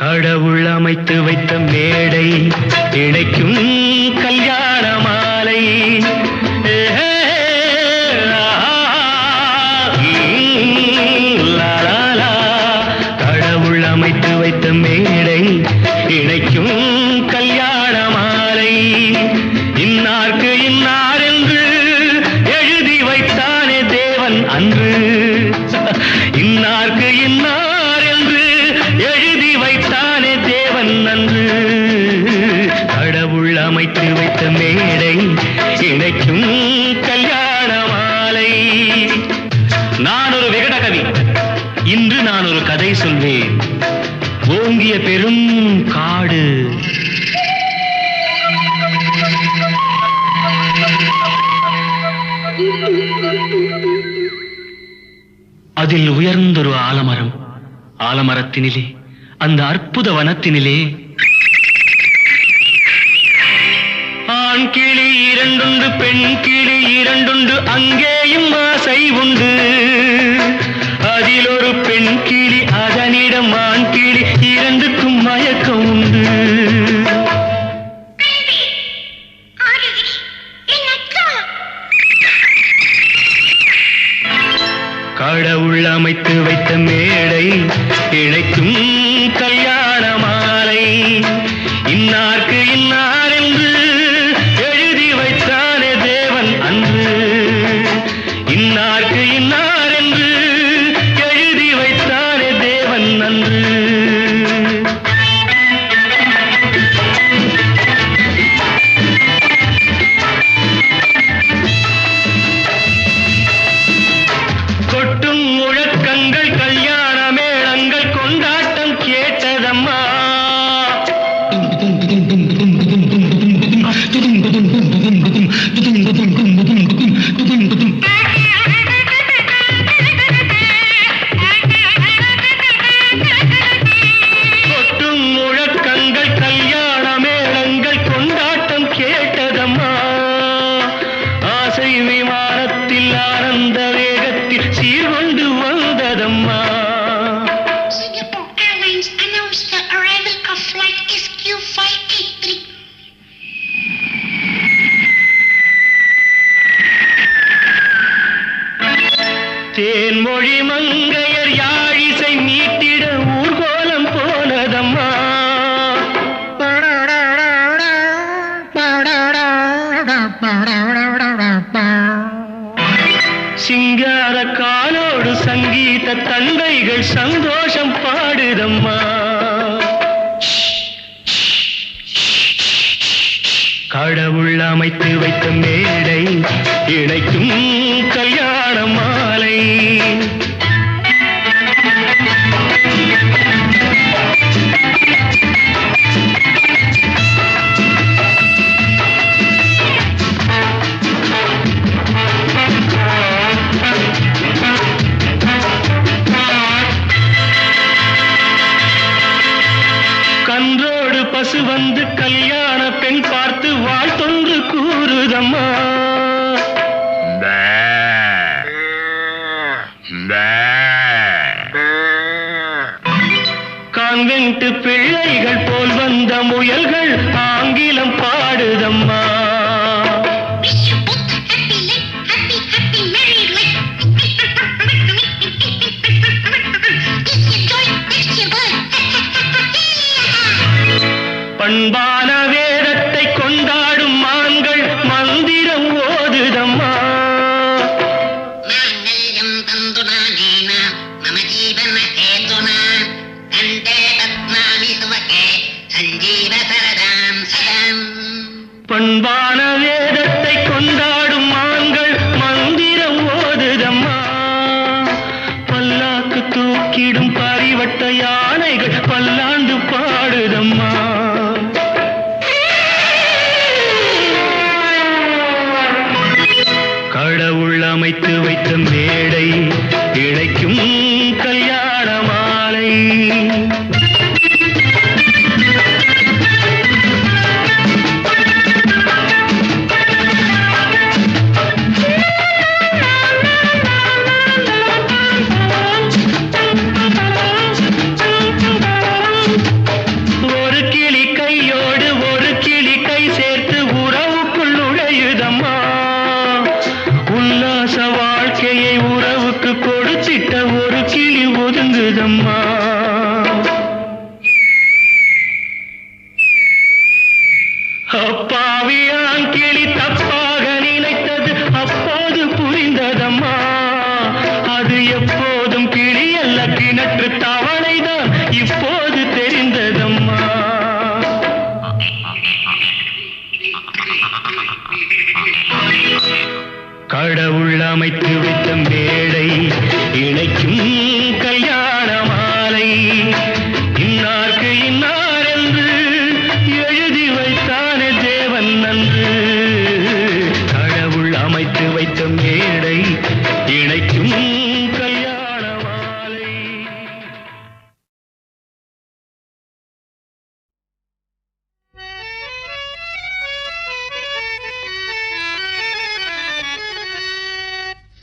கடவுள் அமைத்து வைத்த மேடை இணைக்கும் கல்யாண மாலை. கடவுள் அமைத்து வைத்த மேடை இணைக்கும் கல்யாண மாலை. இன்னார்க்கு இன்னார் என்று எழுதி வைத்தானே தேவன் அன்று. இன்னார்க்கு இன்னார் என்று எழுதி வைத்தானே தேவன் அன்று. கடவுள் அமைத்து வைத்த மேடை இணைக்கும் கல்யாண மாலை. நான் ஒரு விகட கவி, இன்று நான் ஒரு கதை சொல்வேன். ஓங்கிய பெரும் காடு, அதில் உயர்ந்தொரு ஆலமரம். ஆலமரத்தினிலே, அந்த அற்புத வனத்தினிலே ஆண் கிளி இரண்டுண்டு, பெண் கிளி இரண்டுண்டு, அங்கேயும் ஆசை உண்டு. அதில் ஒரு பெண் கிளி, அதனிடம் ஆண் கிளி, இரண்டுக்கும் மயக்கம் உண்டு. கடவுள் அமைத்து வைத்த மேடை இணைக்கும் கல்யாண மாலை. இன்னார்க்கு இன்னார் என்று எழுதி வைத்தானே தேவன் அன்று. இன்னார்க்கு இன்னார் என்று எழுதி வைத்தானே தேவன் அன்று. கொட்டும் முழக்கங்கள், கல்யாண மேளங்கள், கொண்டாட்டம் கேட்டதம்மா. கொட்டும் முழக்கங்கள், கல்யாண மேளங்கள், கொண்டாட்டம் கேட்டதம்மா. ஆசை விமானத்தில் ஆனந்த வேகத்தில் சீர்கொண்டு வந்ததம்மா. Singapore Airlines announced the arrival of flight SQ583. Thenmozhi மங்கையர் யாழிசை மீட்டிட ஊர்கோலம் போனதம்மா. சிங்கார காலோடு சங்கீத தந்தைகள் சந்தோஷம் பாடுதம்மா. கடவுள் அமைத்து வைத்த மேடை இணைக்கும் கல்யாண மாலை. கன்றோடு பசு வந்து கல்யாண பெண் பார்த்து வாழ்த்தொன்று கூறுதம்மா. கான்வென்ட் பிள்ளைகள் போல் வந்த முயல்கள் ஆங்கிலம் பாடுதம்மா. Wish you both happy life, happy, happy married life. This your joy, next your birth. பண்பான வேதத்தை கொண்டாடும் மான்கள் மந்திரம் ஓதுதம்மா. மாங்கல்யம் தந்துநானேன மம ஜீவன ஹேதுனா கண்டே பத்மானி சுவகே சஞ்சீவ சரதாம் சதம். பண்பான வேதத்தை கொண்டாடும் மான்கள் மந்திரம் ஓதுதம்மா. பல்லாக்கு தூக்கிடும் பரிவட்ட யானைகள் பல்லாண்டு பாடுதம்மா. கடவுள் அமைத்து வைத்த மேடை இணைக்கும் கல்யாண மாலை.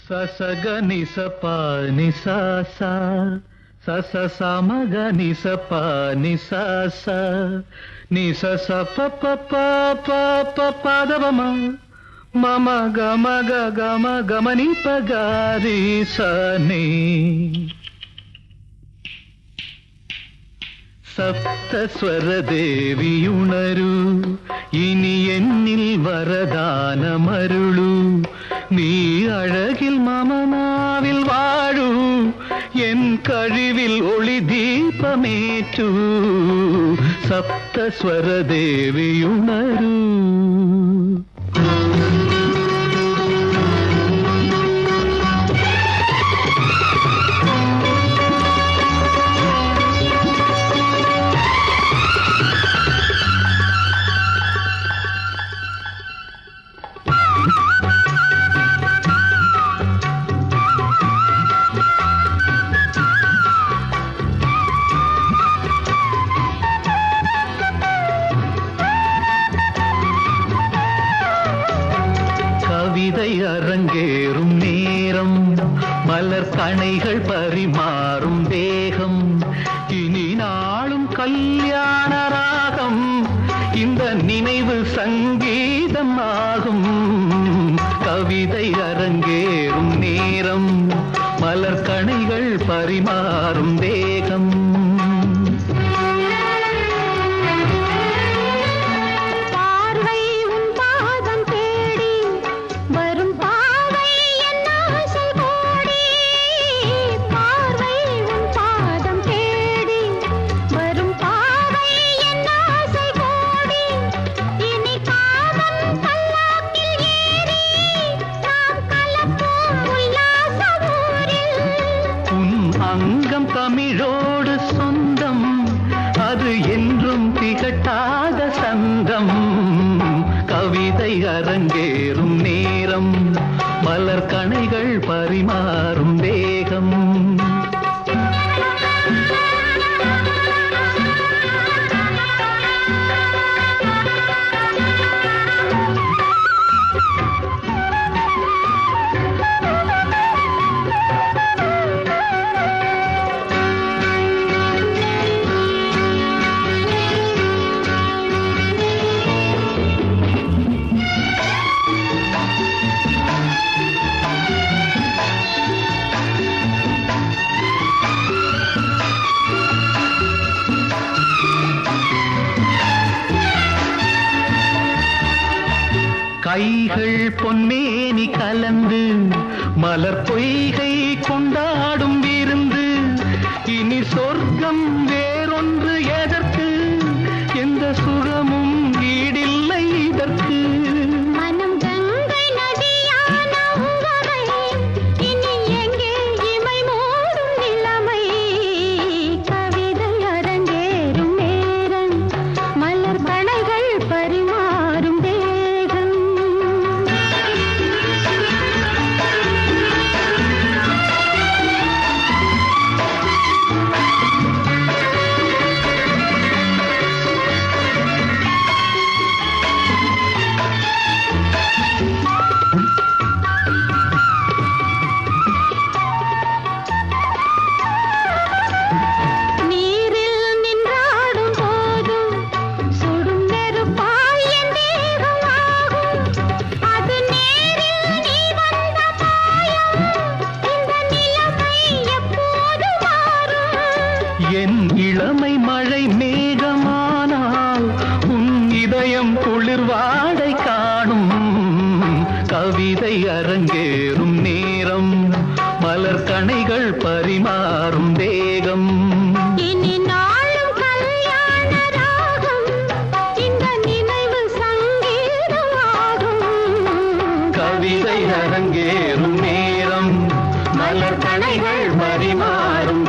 சசக நிசப நிசச சச சமக நிசப நிசச நிசச பப பதவம மம கம கம கமனி பகாரி சனி സപ്തസ്വര ദേവിയുണരൂ ഇനി എന്നിൽ വരദാനമരുളൂ നീ അഴകിൽ മമനാവിൽ വാഴൂ എൻ കഴിവിൽ ഒളി ദീപമേറ്റൂ സപ്തസ്വര ദേവിയുണരൂ கவிதை அரங்கேறும் நேரம் மலர் கணைகள் பரிமாறும் தேகம் இனி நாளும் கல்யாண ராகம் இந்த நினைவு சங்கீதம் ஆகும் கவிதை அரங்கேறும் நேரம் மலர் கணைகள் பரிமாறும் தேகம் அங்கம் தமிழோடு சொந்தம் அது என்றும் திகட்டாத சந்தம் கவிதை அரங்கேறும் நேரம் மலர் கணைகள் பரிமாறும் வேகம் கைகள் பொன்மேனி கலந்து மலர் பொய்கை கொண்டாடும் விருந்து இனி சொர்க்கம் வேறொன்று எதற்கு எந்த சுகமும் ஈடில்லை இதற்கு மனம் கங்கை நதியான உவமை இனி எங்கே இமை மூடும் நிலைமை கவிதை அரங்கேறும் நேரம் மலர் கணைகள் பரிமாறும் என் இளமை மழை மேகமானால் உன் இதயம் குளிர்வாடை காணும் கவிதை அரங்கேறும் நேரம் மலர் கணைகள் பரிமாறும் வேகம் இனி நாளும் கல்யாண ராகம் இந்த நினைவு சங்கீதமாகும் கவிதை அரங்கேறும் நேரம் மலர் கணைகள் பரிமாறும்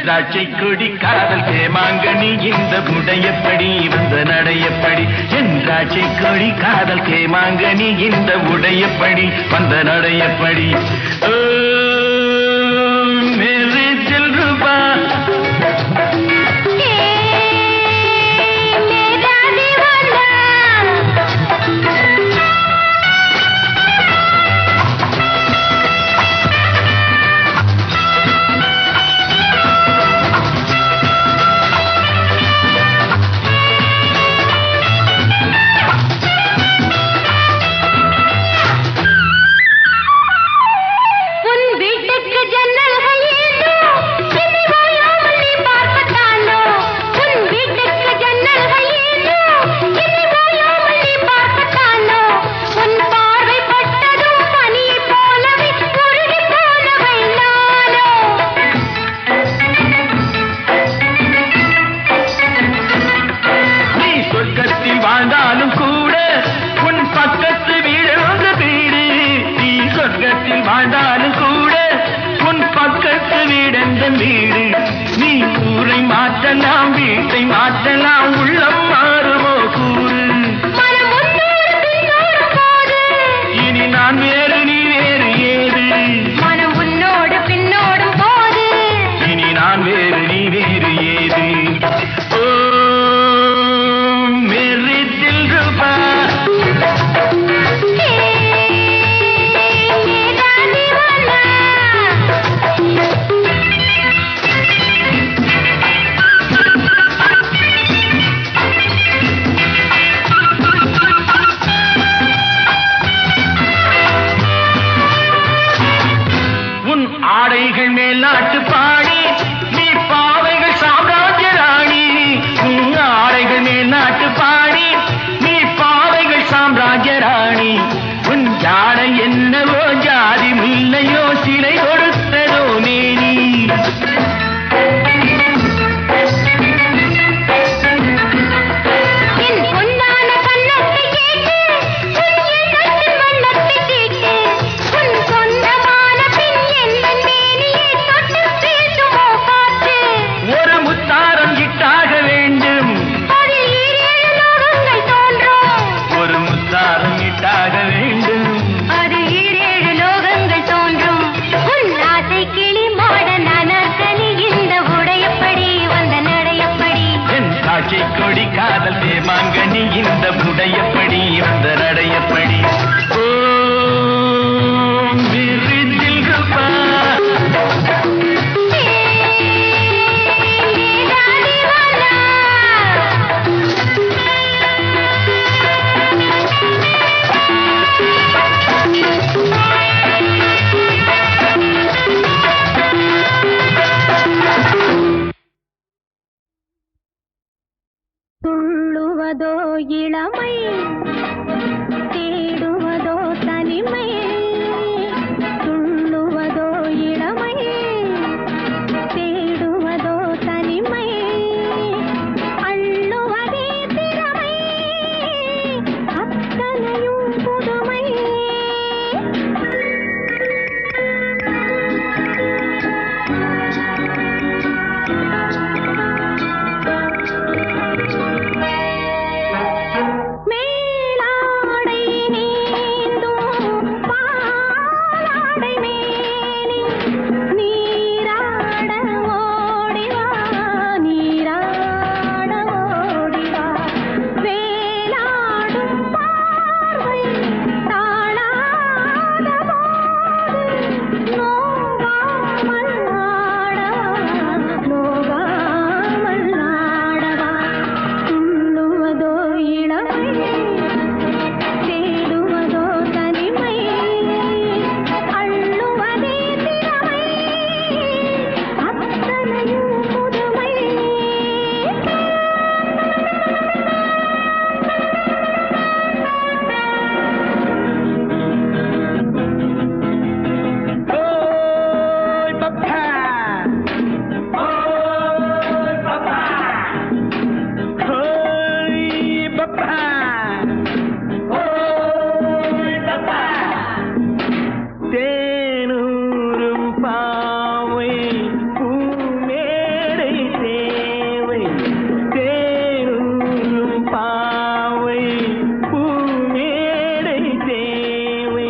திராட்சை கொடி காதல் கேமாங்கனி இந்த உடையப்படி வந்த நடையப்படி என் திராட்சை கொடி காதல் கேமாங்கனி இந்த உடையப்படி வந்த நடையப்படி ஓ மேரே தில்ருபா வாழ்ந்தாலும் கூட உன் பக்கத்து வீடு வீடு நீ சொர்க்கத்தில் வாழ்ந்தாலும் கூட உன் பக்கத்து வீடெந்த வீடு நீ ஊரை மாற்றலாம் வீட்டை மாற்றலாம் உள்ளம் மாறுமோ கூறு இனி நான் வேறு நீ வேறு ஏது மனம் உன்னோடு பின்னோடும் போது இனி நான் வேறு நீ வேறு ஏது தேவை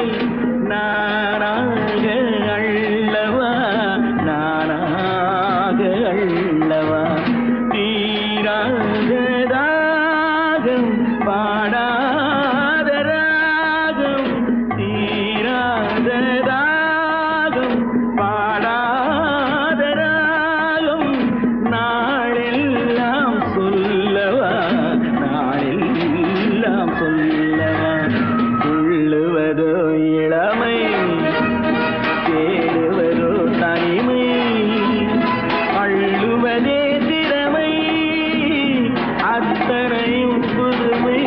நானாக அள்ளவா நானாக அள்ளவா தீராத ராகம் பாடாத ராகம் தீராத ராகம் பாடாத ராகம் நாளெல்லாம் சொல்லவா நாளெல்லாம் சொல்லவா துள்ளுவதோ இளமை தேடுவதோ தனிமை அள்ளுவதே திறமை அத்தனையும் புதுமை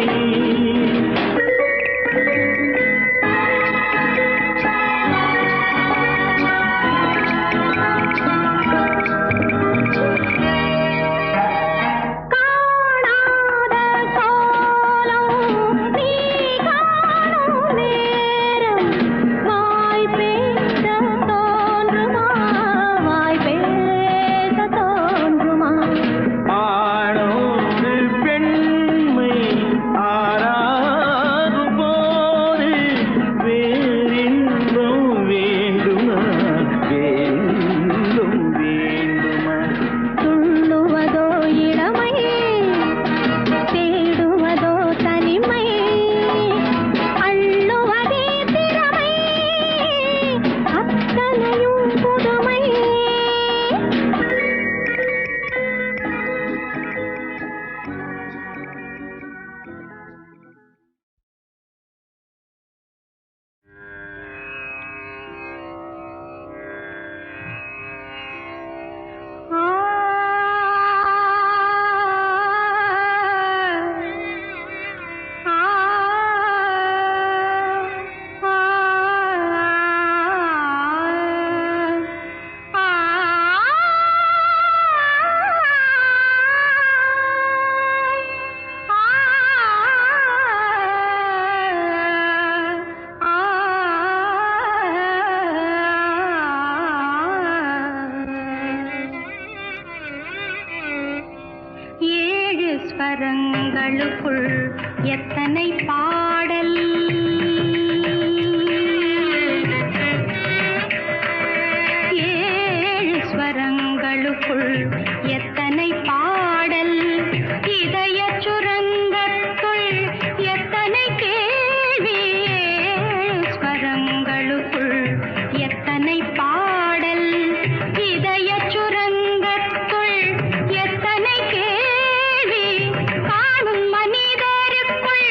ஸ்வரங்களுக்குள் எத்தனை பாடல் ஏழு ஸ்வரங்களுக்குள் எத்தனை பாடல் இதய சுரங்கத்துள் எத்தனை கேள்வி ஏழு ஸ்வரங்களுக்குள் எத்தனை பாடல் இதய சுரங்கத்துள் எத்தனை கேள்வி காணும் மனிதருக்குள்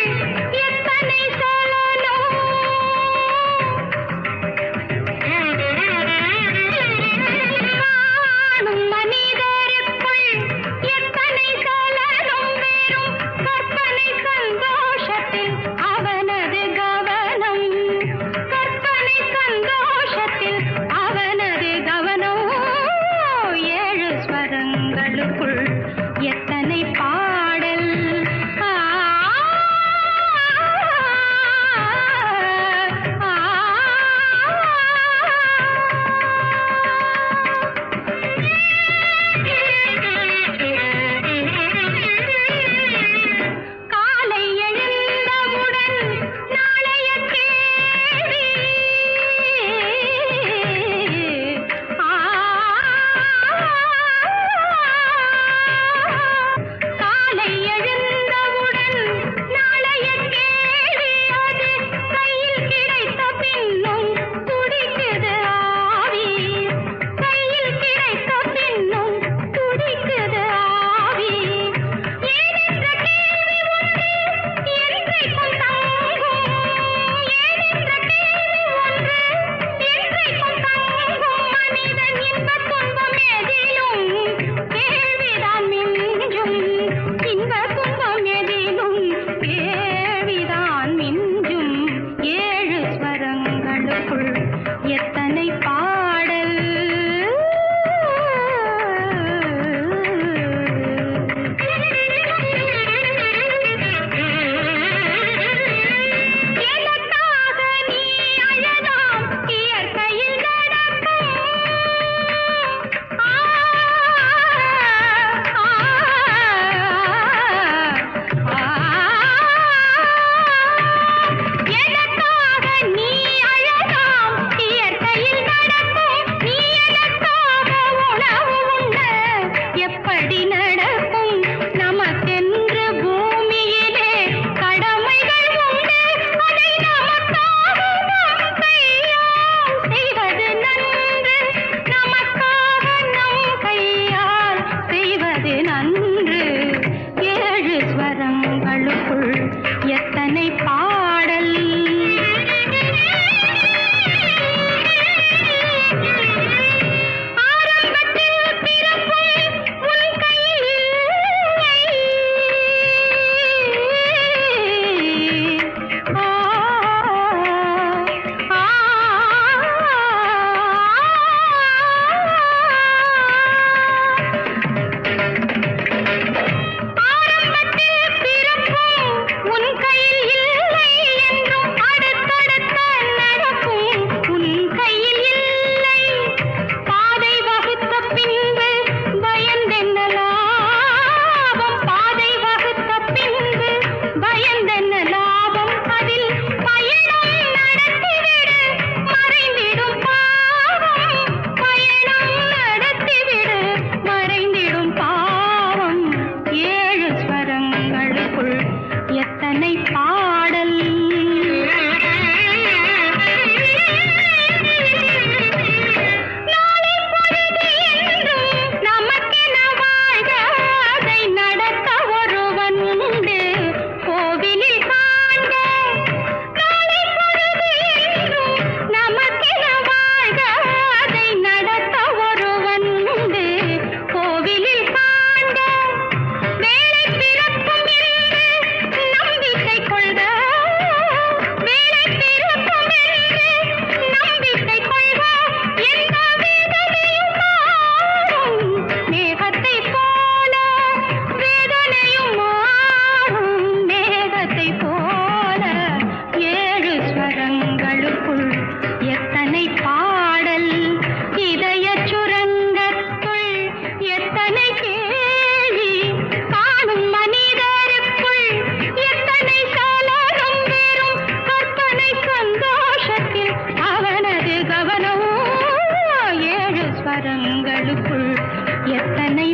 எத்தனை சலனம் காணும் மனிதருக்குள் எத்தனை சலனம் வெறும் கற்பனை சந்தோஷத்தில் அவனது கவனம் கற்பனை சந்தோஷத்தில் அவனது கவனம் ஏழு ஸ்வரங்களுக்குள் எத்தனை பாடல் காலை எழுந்தவுடன் நாளைய கேள்வி காலை எழுந்தவுடன் நாளைய கேள்வி அது கையில் கிடைத்த பின்னும் துடிக்குது ஆவி கையில் கிடைத்த பின்னும் துடிக்குது ஆவி ஏனென்ற கேள்வி ஒன்று என்றைக்கும் தாங்கும் ஏனென்ற கேள்வி ஒன்று என்றைக்கும் தாங்கும் மனிதன் இன்பத் துன்பம் எதிலும் கேள்விதான் மிஞ்சும் இன்பத் துன்பம் எதிலும் கேள்விதான் மிஞ்சும் ஏழு ஸ்வரங்களுக்குள் எத்தனை பாடல் எனக்காக நீ அழலாம் இயற்கையில் நடக்கும் எனக்காக சுரங்கத்துக்குள் எத்தனை பாடல், இதய சுரங்கத்துள் எத்தனை கேள்வி, காணும் மனிதருக்குள் எத்தனை சலனம் வெறும் கற்பனை சந்தோஷத்தில் அவனது கவனம் ஏழு ஸ்வரங்களுக்குள் எத்தனை